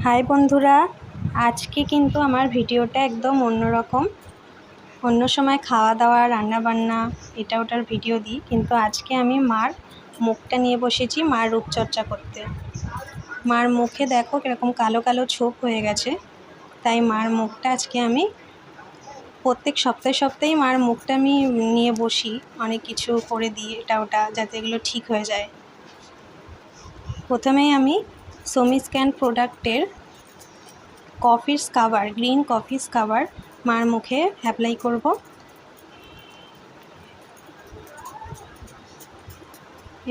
High বন্ধুরা, আজকে কিন্তু আমার ভিডিওটা একদম অন্যরকম। অন্য সময় খাওয়া দাওয়া রান্নাবান্না এটা ওটার ভিডিও দিই, কিন্তু আজকে আমি মার মুখটা নিয়ে বসেছি মার রূপচর্চা করতে। মার মুখে দেখো কীরকম কালো কালো ছোপ হয়ে গেছে, তাই মার মুখটা আজকে আমি প্রত্যেক সপ্তাহেই মার মুখটা আমি নিয়ে বসি, অনেক কিছু করে দিই এটা ওটা, যাতে এগুলো ঠিক হয়ে যায়। প্রথমেই আমি সোমিস্ক্যান প্রোডাক্টের coffee scrubber, green coffee scrubber মার মুখে অ্যাপ্লাই করব।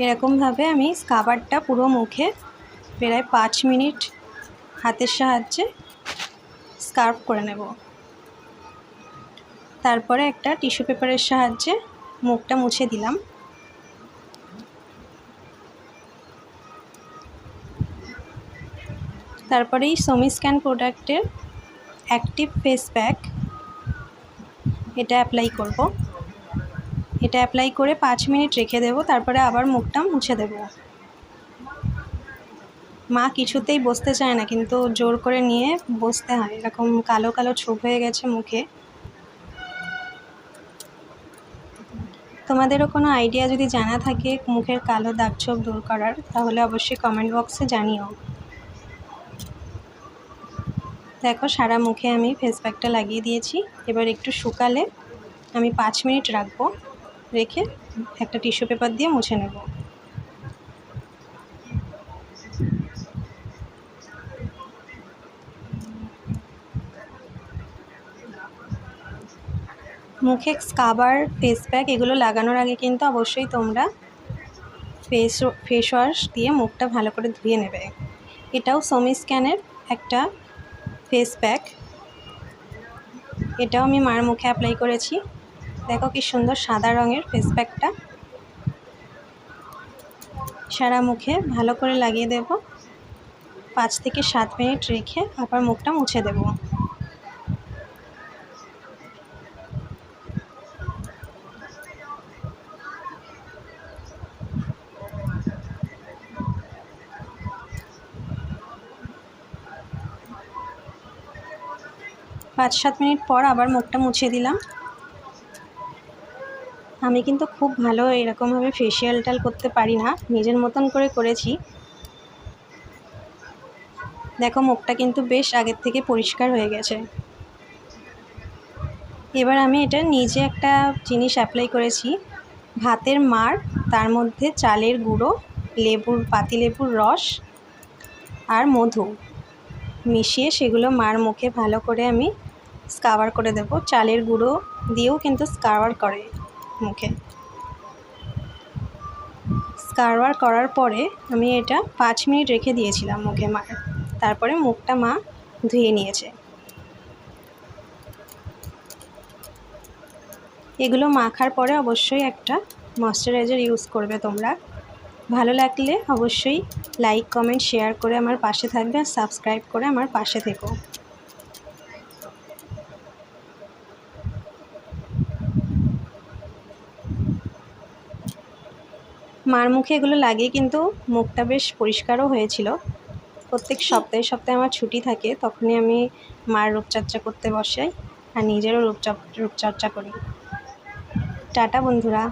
এরকমভাবে আমি স্কাবারটা পুরো মুখে প্রায় 5 মিনিট হাতের সাহায্যে স্কার্ফ করে নেব। তারপরে একটা টিস্যু পেপারের সাহায্যে মুখটা মুছে দিলাম। তারপরে এই সোমিস্ক্যান প্রোডাক্টের অ্যাক্টিভ ফেস প্যাক এটা অ্যাপ্লাই করব। এটা অ্যাপ্লাই করে 5 মিনিট রেখে দেব, তারপরে আবার মুখটা মুছে দেব। মা কিছুতেই বসতে চায় না, কিন্তু জোর করে নিয়ে বসতে হয়, এরকম কালো কালো ছোপ হয়ে গেছে মুখে। তোমাদেরও কোনো আইডিয়া যদি জানা থাকে মুখের কালো দাগ ছোপ দূর করার, তাহলে অবশ্যই কমেন্ট বক্সে জানিও। দেখো সারা মুখে আমি ফেস প্যাকটা লাগিয়ে দিয়েছি। এবার একটু শুকালে আমি 5 মিনিট রাখবো, রেখে একটা টিস্যু পেপার দিয়ে মুছে নেব। মুখে স্কাবার, ফেস প্যাক এগুলো লাগানোর আগে কিন্তু অবশ্যই তোমরা ফেস ওয়াশ দিয়ে মুখটা ভালো করে ধুয়ে নেবে। এটাও সোমিস্ক্যানের একটা ফেস প্যাক, এটাও আমি মার মুখে অ্যাপ্লাই করেছি। দেখো কি সুন্দর সাদা রঙের ফেস প্যাকটা। সারা মুখে ভালো করে লাগিয়ে দেব, 5 থেকে 7 মিনিট রেখে আবার মুখটা মুছে দেব। পাঁচ 7 মিনিট পর আবার মুখটা মুছে দিলাম। আমি কিন্তু খুব ভালো এরকমভাবে ফেসিয়াল করতে পারি না, নিজের মতন করে করেছি। দেখো মুখটা কিন্তু বেশ আগের থেকে পরিষ্কার হয়ে গেছে। এবার আমি এটা নিজে একটা জিনিস অ্যাপ্লাই করেছি, ভাতের মাড়, তার মধ্যে চালের গুঁড়ো, পাতিলেবুর রস আর মধু মিশিয়ে সেগুলো মার মুখে ভালো করে আমি স্কাবার করে দেব। চালের গুঁড়ো দিয়েও কিন্তু স্কাবার করে মুখে। স্কাবার করার পরে আমি এটা 5 মিনিট রেখে দিয়েছিলাম মুখে মার, তারপরে মুখটা মা ধুয়ে নিয়েছে। এগুলো মাখার পরে অবশ্যই একটা ময়শ্চারাইজার ইউজ করবে তোমরা। ভালো লাগলে অবশ্যই লাইক, কমেন্ট, শেয়ার করে আমার পাশে থাকবে, আর সাবস্ক্রাইব করে আমার পাশে থেকো। মার মুখে এগুলো লাগিয়ে কিন্তু মুখটা বেশ পরিষ্কারও হয়েছিল। প্রত্যেক সপ্তাহে আমার ছুটি থাকে, তখনই আমি মার রূপচর্চা করতে বসাই আর নিজেরও রূপচর্চা করি। টাটা বন্ধুরা।